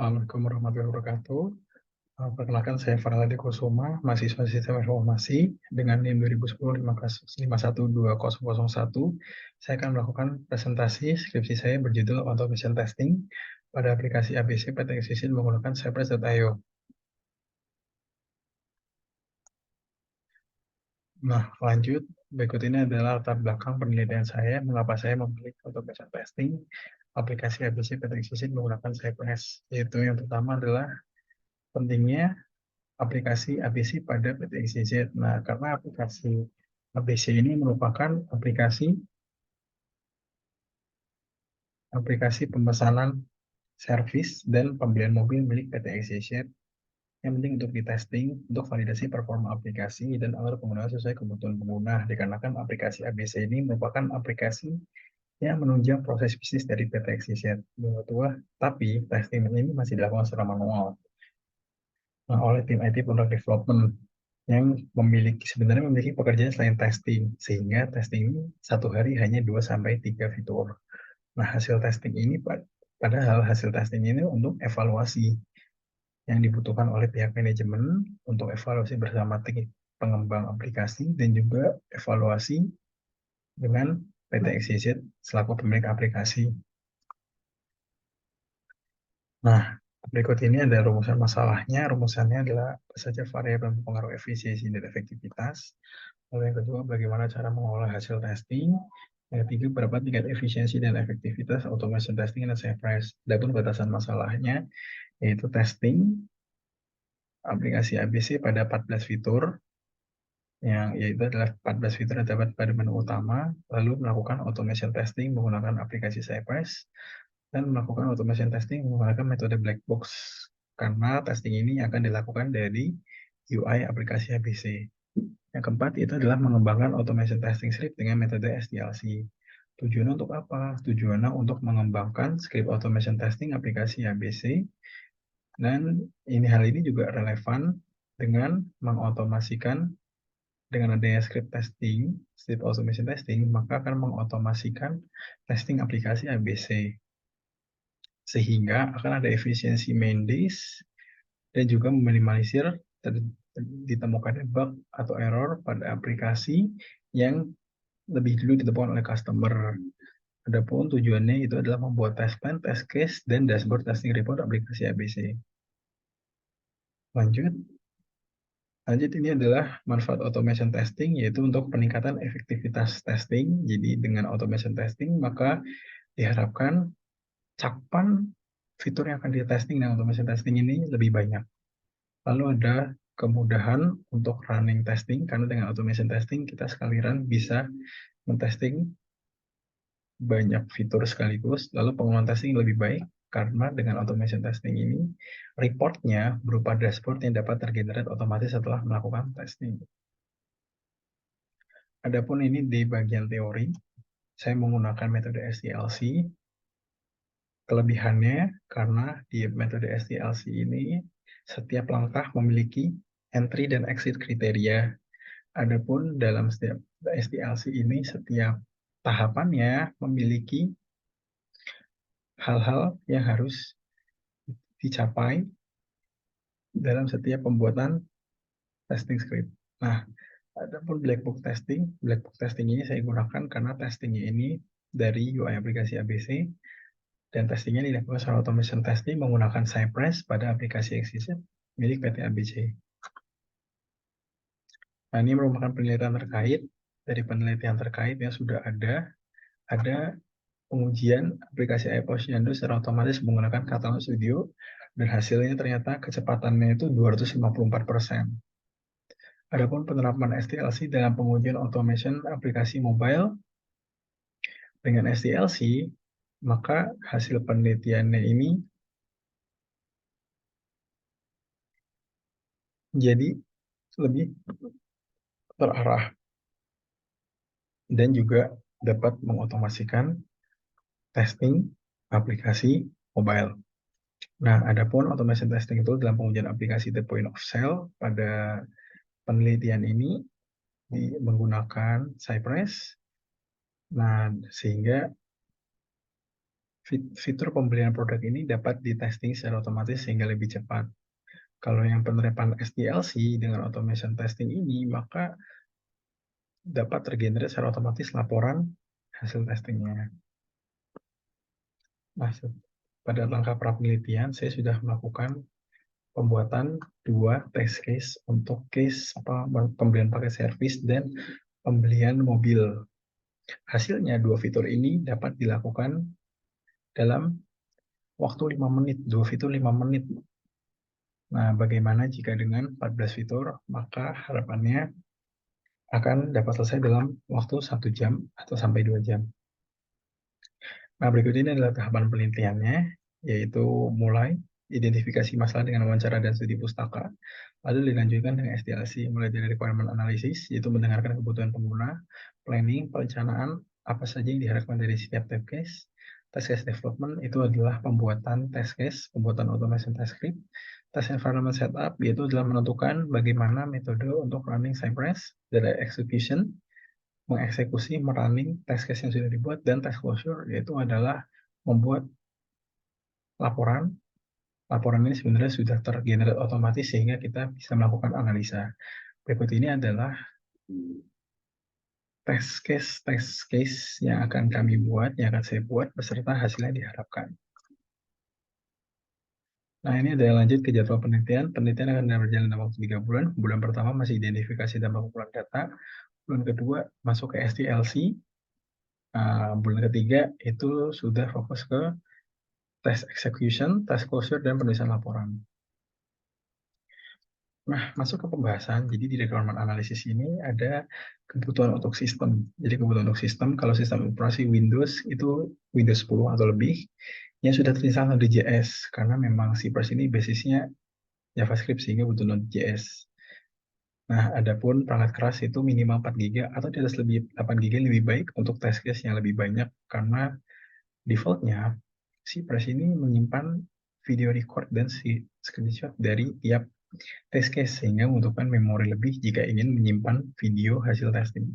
Assalamualaikum warahmatullahi wabarakatuh. Perkenalkan saya Farhadi Kusuma, mahasiswa Sistem Informasi dengan NIM 2010-5120001. Saya akan melakukan presentasi skripsi saya berjudul Automation Testing pada aplikasi ABC PT Excision menggunakan Cypress.io. Nah, lanjut. Berikut ini adalah latar belakang penelitian saya, mengapa saya memilih Automation Testing aplikasi ABC PT Excision menggunakan Cypress. Yaitu yang pertama adalah pentingnya aplikasi ABC pada PT XYZ. Nah, karena aplikasi ABC ini merupakan aplikasi pemesanan servis dan pembelian mobil milik PT XYZ yang penting untuk ditesting, untuk validasi performa aplikasi dan agar penggunaan sesuai kebutuhan pengguna. Dikarenakan aplikasi ABC ini merupakan aplikasi yang menunjang proses bisnis dari PT XYZ. Tapi testing ini masih dilakukan secara manual oleh tim IT Product Development yang sebenarnya memiliki pekerjaan selain testing, sehingga testing ini satu hari hanya 2-3 fitur. Nah, padahal hasil testing ini untuk evaluasi yang dibutuhkan oleh pihak manajemen untuk evaluasi bersama tim pengembang aplikasi dan juga evaluasi dengan PT XYZ selaku pemilik aplikasi. Nah, berikut ini ada rumusan masalahnya. Rumusannya adalah apa saja variabel mempengaruhi efisiensi dan efektivitas. Lalu yang kedua, bagaimana cara mengolah hasil testing. Yang ketiga, berapa tingkat efisiensi dan efektivitas automation testing dan Cypress. Adapun batasan masalahnya, yaitu testing aplikasi ABC pada 14 fitur, yaitu adalah 14 fitur yang terdapat pada menu utama, lalu melakukan automation testing menggunakan aplikasi Cypress, dan melakukan automation testing menggunakan metode black box, karena testing ini akan dilakukan dari UI aplikasi ABC. Yang keempat, itu adalah mengembangkan automation testing script dengan metode SDLC. Tujuannya untuk apa? Tujuannya untuk mengembangkan script automation testing aplikasi ABC, dan hal ini juga relevan dengan mengautomasikan dengan adanya script automation testing, maka akan mengautomasikan testing aplikasi ABC. Sehingga akan ada efisiensi main days dan juga meminimalisir ditemukannya bug atau error pada aplikasi yang lebih dulu ditemukan oleh customer. Adapun tujuannya itu adalah membuat test plan, test case, dan dashboard testing report aplikasi ABC. Lanjut ini adalah manfaat automation testing, yaitu untuk peningkatan efektivitas testing. Jadi dengan automation testing, maka diharapkan cakupan fitur yang akan di-testing dengan automation testing ini lebih banyak. Lalu ada kemudahan untuk running testing, karena dengan automation testing kita sekalian bisa men-testing banyak fitur sekaligus, lalu pengelolaan testing lebih baik, karena dengan automation testing ini, reportnya berupa dashboard yang dapat tergenerate otomatis setelah melakukan testing. Adapun ini di bagian teori, saya menggunakan metode SDLC. Kelebihannya, karena di metode SDLC ini, setiap langkah memiliki entry dan exit kriteria. Adapun dalam setiap SDLC ini, setiap tahapannya memiliki hal-hal yang harus dicapai dalam setiap pembuatan testing script. Nah, adapun black box testing ini saya gunakan karena testingnya ini dari UI aplikasi ABC, dan testingnya dilakukan secara automation testing menggunakan Cypress pada aplikasi Excision milik PT ABC. Nah, ini merupakan penelitian terkait. Dari penelitian terkait yang sudah ada pengujian aplikasi iPosyandu secara otomatis menggunakan Catalog Studio, dan hasilnya ternyata kecepatannya itu 254%. Adapun penerapan SDLC dalam pengujian automation aplikasi mobile dengan SDLC, maka hasil penelitiannya ini jadi lebih terarah dan juga dapat mengotomasikan testing aplikasi mobile. Nah, adapun automation testing itu dalam pengujian aplikasi the point of sale pada penelitian ini menggunakan Cypress. Nah, sehingga Fitur pembelian produk ini dapat di-testing secara otomatis sehingga lebih cepat. Kalau yang penerapan SDLC dengan automation testing ini, maka dapat tergenerate secara otomatis laporan hasil testingnya. Nah, pada langkah pra-penelitian, saya sudah melakukan pembuatan 2 test case untuk case pembelian paket servis dan pembelian mobil. Hasilnya, 2 fitur ini dapat dilakukan dalam waktu 5 menit, 2 fitur 5 menit. Nah, bagaimana jika dengan 14 fitur, maka harapannya akan dapat selesai dalam waktu 1 jam atau sampai 2 jam. Nah, berikut ini adalah tahapan penelitiannya, yaitu mulai identifikasi masalah dengan wawancara dan studi pustaka, lalu dilanjutkan dengan SDLC, mulai dari requirement analysis, yaitu mendengarkan kebutuhan pengguna, planning, perencanaan, apa saja yang diharapkan dari setiap test case development itu adalah pembuatan test case, pembuatan automation test script, test environment setup, yaitu adalah menentukan bagaimana metode untuk running Cypress, data execution, mengeksekusi, merunning test case yang sudah dibuat, dan test closure, yaitu adalah membuat laporan. Laporan ini sebenarnya sudah tergenerate otomatis sehingga kita bisa melakukan analisa. Berikut ini adalah test case yang akan kami buat, yang akan saya buat beserta hasilnya diharapkan. Nah, ini adalah lanjut ke jadwal penelitian. Penelitian akan berjalan dalam waktu 3 bulan. Bulan pertama masih identifikasi dan pengumpulan data. Bulan kedua masuk ke SDLC. Bulan ketiga itu sudah fokus ke test execution, test closure, dan penulisan laporan. Nah, masuk ke pembahasan. Jadi di requirement analysis ini ada kebutuhan untuk sistem. Jadi kebutuhan untuk sistem, kalau sistem operasi Windows itu Windows 10 atau lebih, yang sudah terinstall Node.js, karena memang Cypress ini basisnya JavaScript sehingga butuh Node.js. Nah, adapun perangkat keras itu minimal 4 GB atau di atas 8 GB lebih baik untuk test case yang lebih banyak, karena defaultnya Cypress ini menyimpan video record dan screenshot dari tiap test case sehingga membutuhkan memori lebih jika ingin menyimpan video hasil testing.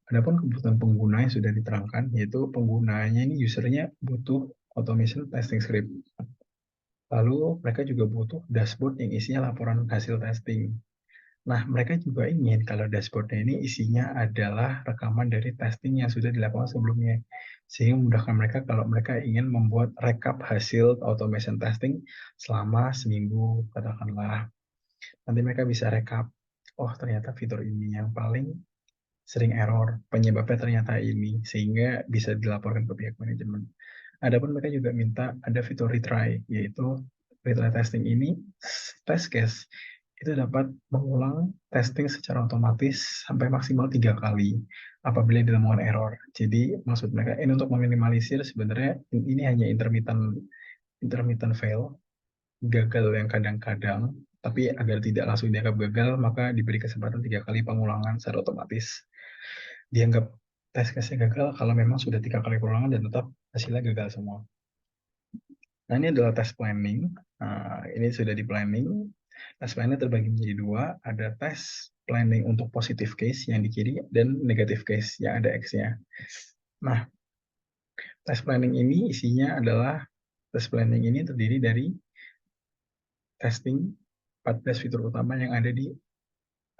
Adapun kebutuhan pengguna yang sudah diterangkan, yaitu penggunanya ini usernya butuh automation testing script. Lalu mereka juga butuh dashboard yang isinya laporan hasil testing. Nah, mereka juga ingin kalau dashboardnya ini isinya adalah rekaman dari testing yang sudah dilakukan sebelumnya. Sehingga memudahkan mereka kalau mereka ingin membuat rekap hasil automation testing selama seminggu, katakanlah. Nanti mereka bisa rekap, oh ternyata fitur ini yang paling sering error, penyebabnya ternyata ini, sehingga bisa dilaporkan ke pihak manajemen. Adapun mereka juga minta ada fitur retry, yaitu retry testing ini, test case, itu dapat mengulang testing secara otomatis sampai maksimal 3 kali apabila ditemukan error. Jadi maksud mereka ini untuk meminimalisir sebenarnya ini hanya intermittent fail, gagal yang kadang-kadang, tapi agar tidak langsung dianggap gagal, maka diberi kesempatan 3 kali pengulangan secara otomatis. Dianggap tes case-nya gagal kalau memang sudah 3 kali pengulangan dan tetap hasilnya gagal semua. Nah, ini adalah test planning. Ini sudah di planning. Test planning terbagi menjadi 2. Ada test planning untuk positive case yang di kiri dan negative case yang ada X-nya. Nah, test planning ini isinya adalah test planning ini terdiri dari testing 14 fitur utama yang ada di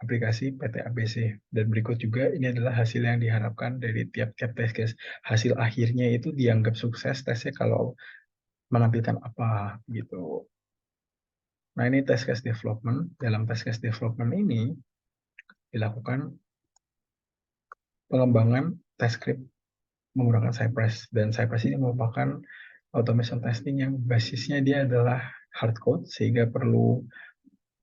aplikasi PT ABC. Dan berikut juga ini adalah hasil yang diharapkan dari tiap-tiap test case. Hasil akhirnya itu dianggap sukses tesnya kalau menampilkan apa gitu. Nah, ini test case development. Dalam test case development ini dilakukan pengembangan test script menggunakan Cypress. Dan Cypress ini merupakan automation testing yang basisnya dia adalah hard code, sehingga perlu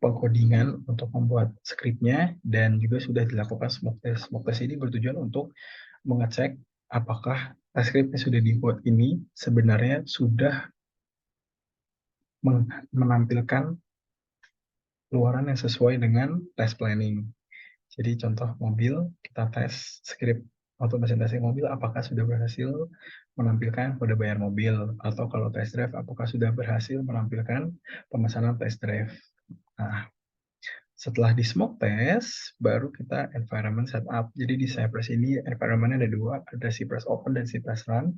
pengkodingan untuk membuat skripnya, dan juga sudah dilakukan smoke test. Smoke test ini bertujuan untuk mengecek apakah test script yang sudah dibuat ini sebenarnya sudah menampilkan keluaran yang sesuai dengan test planning. Jadi contoh mobil, kita tes script automation testing mobil, apakah sudah berhasil menampilkan kode bayar mobil, atau kalau test drive, apakah sudah berhasil menampilkan pemesanan test drive. Nah, setelah di smoke test, baru kita environment setup. Jadi di Cypress ini environment ada 2, ada Cypress Open dan Cypress Run.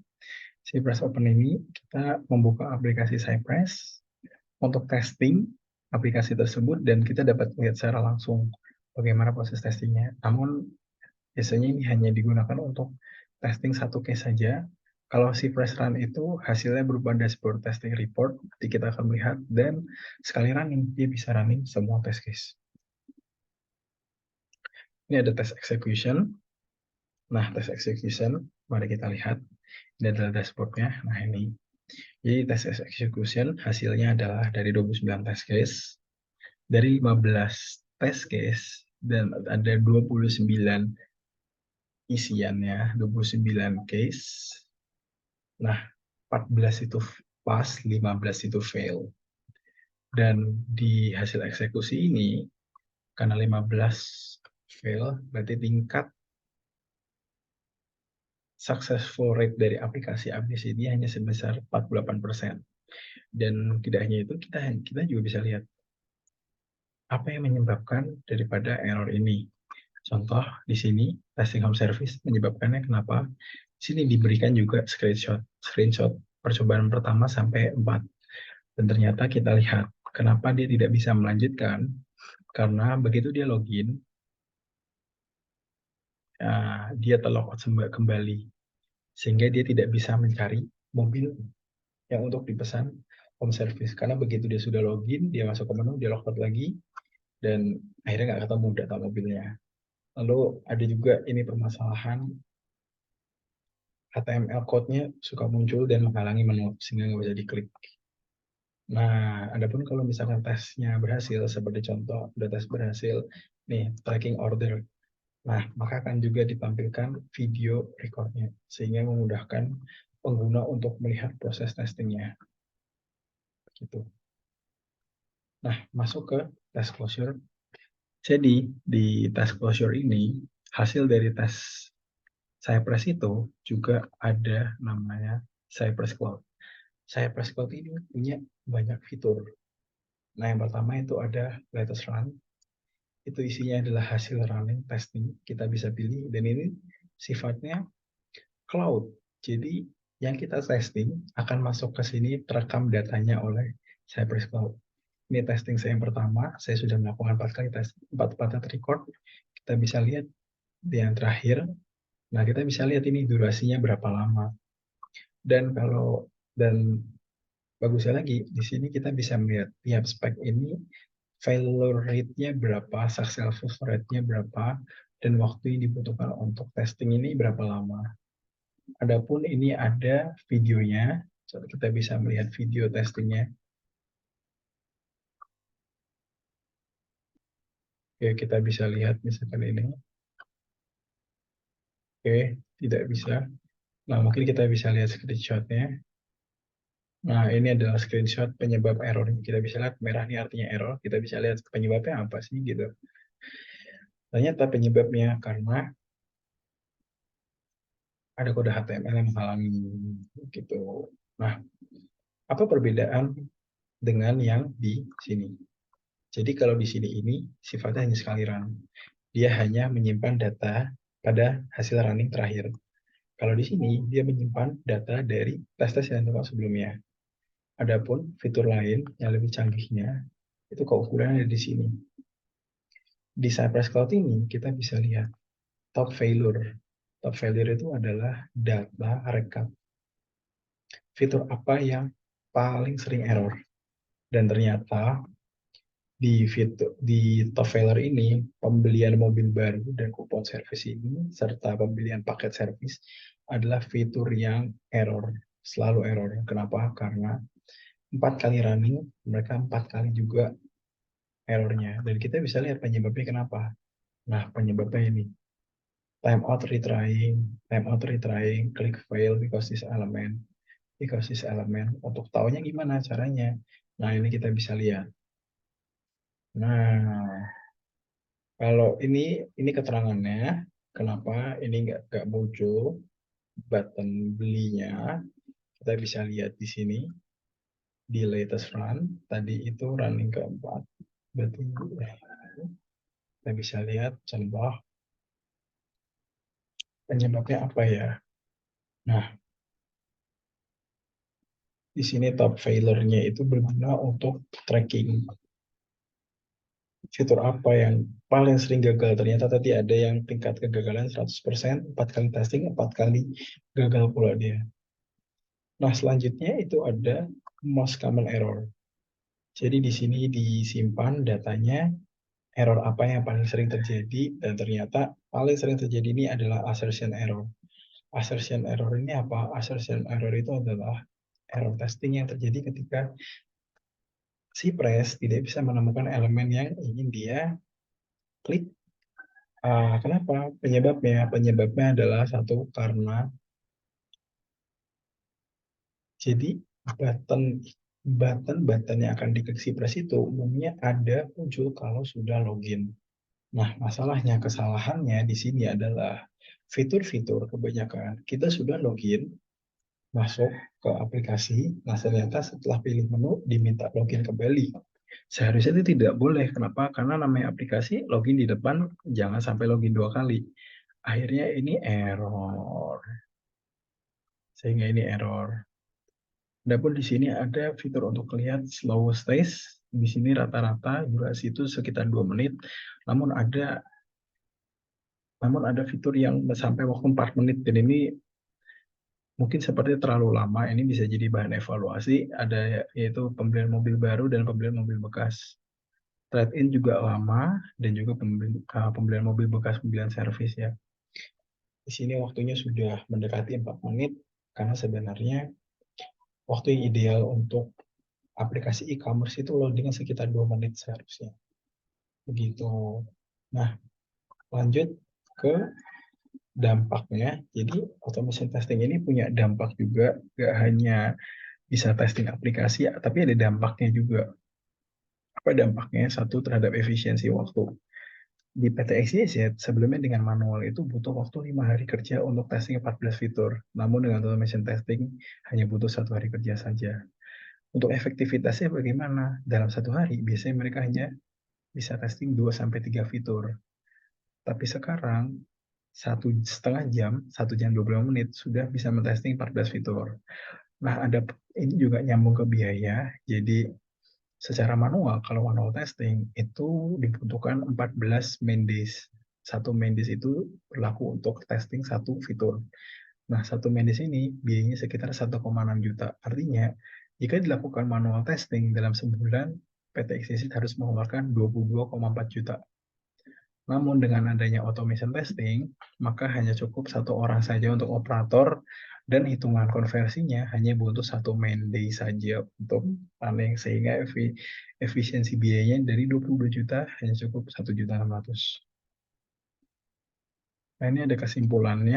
Cypress Open ini kita membuka aplikasi Cypress untuk testing aplikasi tersebut dan kita dapat lihat secara langsung bagaimana proses testingnya. Namun biasanya ini hanya digunakan untuk testing satu case saja. Kalau Cypress Run itu hasilnya berupa dashboard testing report, nanti kita akan melihat dan sekali running dia bisa running semua test case. Ini ada test execution. Nah, test execution, mari kita lihat. Ini adalah dashboardnya. Nah, ini. Jadi test execution hasilnya adalah dari 29 test case, dari 15 test case, dan ada 29 isiannya, 29 case. Nah, 14 itu pas, 15 itu fail. Dan di hasil eksekusi ini, karena 15 fail, berarti tingkat successful rate dari aplikasi ini hanya sebesar 48%. Dan tidak hanya itu, kita juga bisa lihat apa yang menyebabkan daripada error ini. Contoh di sini testing home service menyebabkannya kenapa? Di sini diberikan juga screenshot percobaan pertama sampai 4. Dan ternyata kita lihat kenapa dia tidak bisa melanjutkan, karena begitu dia login, dia terlogout kembali, sehingga dia tidak bisa mencari mobil yang untuk dipesan home service. Karena begitu dia sudah login, dia masuk ke menu, dia logout lagi, dan akhirnya nggak ketemu data mobilnya. Lalu ada juga ini permasalahan HTML code-nya suka muncul dan menghalangi menu sehingga nggak bisa diklik. Nah, adapun kalau misalkan tesnya berhasil, seperti contoh udah tes berhasil, nih tracking order. Nah, maka akan juga ditampilkan video recordnya sehingga memudahkan pengguna untuk melihat proses testingnya. Gitu. Nah, masuk ke test closure. Jadi di test closure ini hasil dari tes Cypress itu juga ada namanya Cypress Cloud. Cypress Cloud ini punya banyak fitur. Nah, yang pertama itu ada latest run. Itu isinya adalah hasil running testing. Kita bisa pilih, dan ini sifatnya cloud. Jadi, yang kita testing akan masuk ke sini terekam datanya oleh Cypress Cloud. Ini testing saya yang pertama, saya sudah melakukan 4 kali tes, 4 record. Kita bisa lihat di yang terakhir. Nah, kita bisa lihat ini durasinya berapa lama. Dan bagusnya lagi, di sini kita bisa melihat tiap spek ini failure rate-nya berapa, successful rate-nya berapa, dan waktu yang dibutuhkan untuk testing ini berapa lama. Adapun ini ada videonya, so kita bisa melihat video testingnya. Oke, kita bisa lihat misalkan ini. Oke, tidak bisa. Nah, mungkin kita bisa lihat screenshot-nya. Nah, ini adalah screenshot penyebab error. Kita bisa lihat merah ini artinya error. Kita bisa lihat penyebabnya apa sih gitu. Ternyata penyebabnya karena ada kode HTML yang menghalangi gitu. Nah, apa perbedaan dengan yang di sini? Jadi kalau di sini ini sifatnya hanya sekali run. Dia hanya menyimpan data pada hasil running terakhir. Kalau di sini dia menyimpan data dari tes-tes yang dilakukan sebelumnya. Adapun fitur lain yang lebih canggihnya itu keukurannya ada di sini. Di Cypress Cloud ini kita bisa lihat top failure. Top failure itu adalah data rekap. Fitur apa yang paling sering error. Dan ternyata di top failure ini, pembelian mobil baru dan kupon servis ini, serta pembelian paket servis adalah fitur yang error. Selalu error. Kenapa? Karena 4 kali running, mereka 4 kali juga errornya. Dan kita bisa lihat penyebabnya kenapa. Nah, penyebabnya ini. Time out retrying, click fail because this element. Untuk tahunya gimana caranya? Nah, ini kita bisa lihat. Nah, kalau ini keterangannya, kenapa ini nggak muncul button belinya? Kita bisa lihat di sini di latest run. Tadi itu running keempat. Berarti kita bisa lihat contoh penyebabnya apa ya. Nah, Di sini top failure-nya itu berguna untuk tracking fitur apa yang paling sering gagal. Ternyata tadi ada yang tingkat kegagalan 100%, 4 kali testing, 4 kali gagal pula dia. Nah, selanjutnya itu ada most common error. Jadi di sini disimpan datanya error apa yang paling sering terjadi, dan ternyata paling sering terjadi ini adalah assertion error. Assertion error ini apa? Assertion error itu adalah error testing yang terjadi ketika si press tidak bisa menemukan elemen yang ingin dia klik. Kenapa? Penyebabnya adalah satu, karena jadi button button yang akan diklik si press itu umumnya ada muncul kalau sudah login. Nah, masalahnya, kesalahannya di sini adalah fitur-fitur kebanyakan kita sudah login, masuk ke aplikasi, nah ternyata setelah pilih menu diminta login kembali. Seharusnya itu tidak boleh. Kenapa? Karena namanya aplikasi, login di depan, jangan sampai login 2 kali. Akhirnya ini error. Sehingga ini error. Adapun di sini ada fitur untuk lihat slow stage. Di sini rata-rata durasi itu sekitar 2 menit. Namun ada fitur yang sampai waktu 4 menit, dan ini mungkin seperti terlalu lama. Ini bisa jadi bahan evaluasi. Ada yaitu pembelian mobil baru dan pembelian mobil bekas. Trade-in juga lama, dan juga pembelian mobil bekas, pembelian servis ya. Di sini waktunya sudah mendekati 4 menit, karena sebenarnya waktu yang ideal untuk aplikasi e-commerce itu loading sekitar 2 menit seharusnya. Begitu. Nah, lanjut ke dampaknya. Jadi automation testing ini punya dampak juga, nggak hanya bisa testing aplikasi, tapi ada dampaknya juga. Apa dampaknya? Satu, terhadap efisiensi waktu. Di PT XYZ, sebelumnya dengan manual itu butuh waktu 5 hari kerja untuk testing 14 fitur. Namun dengan automation testing hanya butuh 1 hari kerja saja. Untuk efektivitasnya bagaimana? Dalam 1 hari, biasanya mereka hanya bisa testing 2-3 fitur. Tapi sekarang, 1,5 jam, 1 jam 25 menit, sudah bisa mentesting 14 fitur. Nah, ini juga nyambung ke biaya. Jadi secara manual, kalau manual testing itu dibutuhkan 14 main days. Satu main days itu berlaku untuk testing 1 fitur. Nah, 1 main days ini biayanya sekitar 1,6 juta. Artinya, jika dilakukan manual testing dalam sebulan, PT XYZ harus mengeluarkan 22,4 juta. Namun dengan adanya automation testing, maka hanya cukup 1 orang saja untuk operator, dan hitungan konversinya hanya butuh 1 main day saja untuk running, sehingga efisiensi biayanya dari 22 juta hanya cukup 1,6 juta. Nah, ini ada kesimpulan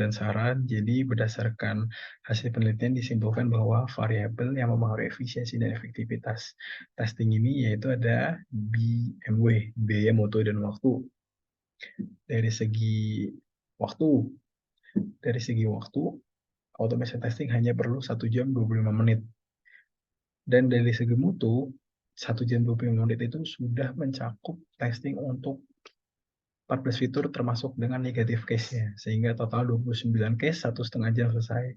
dan saran. Jadi berdasarkan hasil penelitian disimpulkan bahwa variabel yang mempengaruhi efisiensi dan efektivitas testing ini yaitu ada BMW, biaya, mutu, dan waktu. Dari segi waktu, automation testing hanya perlu 1 jam 25 menit. Dan dari segi mutu, 1 jam 25 menit itu sudah mencakup testing untuk 14 fitur termasuk dengan negatif case-nya. Sehingga total 29 case, 1,5 jam selesai.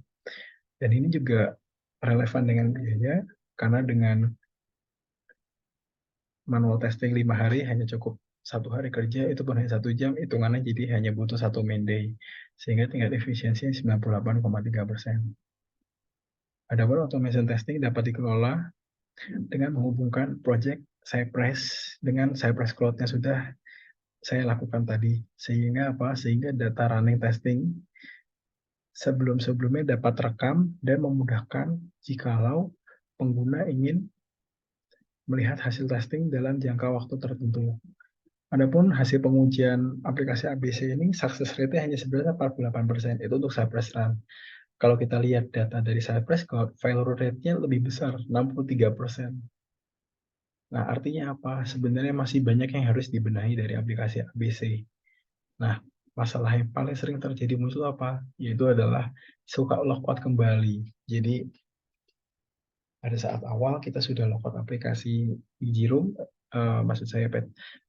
Dan ini juga relevan dengan biaya, karena dengan manual testing 5 hari hanya cukup 1 hari kerja, itu pun hanya 1 jam, hitungannya jadi hanya butuh 1 main day, sehingga tingkat efisiensi 98,3%. Adapun automation testing dapat dikelola dengan menghubungkan project Cypress dengan Cypress Cloud yang sudah saya lakukan tadi, sehingga apa? Sehingga data running testing sebelum-sebelumnya dapat rekam dan memudahkan jikalau pengguna ingin melihat hasil testing dalam jangka waktu tertentu. Adapun hasil pengujian aplikasi ABC ini success rate-nya hanya sebenarnya 48%. Itu untuk Cypress Run. Kalau kita lihat data dari Cypress Cloud, failure rate-nya lebih besar, 63%. Nah, artinya apa? Sebenarnya masih banyak yang harus dibenahi dari aplikasi ABC. Nah, masalah yang paling sering terjadi muncul apa? Yaitu adalah suka logout kembali. Jadi, pada saat awal kita sudah logout aplikasi Digiroom, maksud saya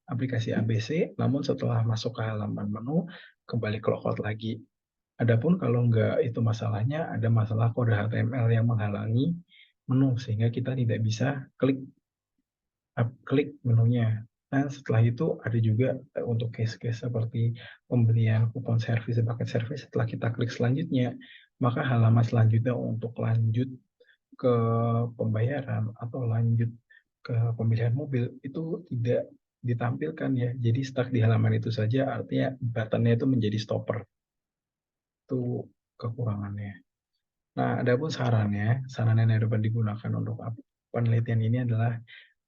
aplikasi ABC, namun setelah masuk ke halaman menu, kembali ke logout lagi. Adapun kalau enggak itu masalahnya, ada masalah kode HTML yang menghalangi menu sehingga kita tidak bisa klik menunya. Nah, setelah itu ada juga, untuk case-case seperti pembelian kupon servis, paket servis, setelah kita klik selanjutnya, maka halaman selanjutnya untuk lanjut ke pembayaran atau lanjut ke pemilihan mobil itu tidak ditampilkan ya. Jadi stuck di halaman itu saja, artinya button-nya itu menjadi stopper, itu kekurangannya. Nah, adapun saran yang dapat digunakan untuk penelitian ini adalah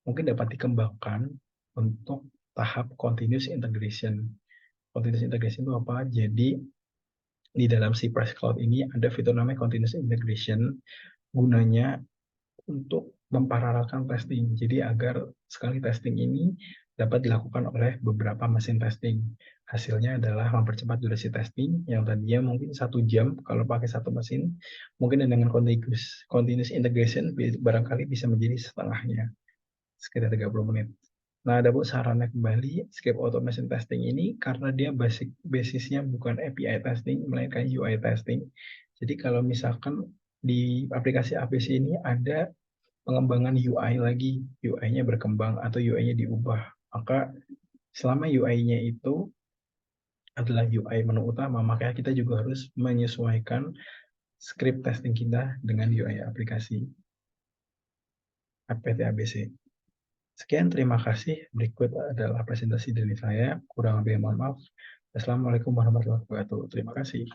mungkin dapat dikembangkan untuk tahap continuous integration. Continuous integration itu apa? Jadi di dalam si Price Cloud ini ada fitur namanya continuous integration, gunanya untuk memparalelkan testing. Jadi agar sekali testing ini dapat dilakukan oleh beberapa mesin testing. Hasilnya adalah mempercepat durasi testing yang tadinya mungkin 1 jam kalau pakai satu mesin, mungkin dengan continuous integration barangkali bisa menjadi setengahnya, sekitar 30 menit. Nah, adapun sarannya kembali, Scape Automation Testing ini karena dia basisnya bukan API testing, melainkan UI testing. Jadi kalau misalkan di aplikasi APC ini ada pengembangan UI lagi, UI-nya berkembang atau UI-nya diubah. Maka selama UI-nya itu adalah UI menu utama, maka kita juga harus menyesuaikan script testing kita dengan UI aplikasi APT ABC. Sekian, terima kasih. Berikut adalah presentasi dari saya. Kurang lebih mohon maaf. Assalamualaikum warahmatullahi wabarakatuh. Terima kasih.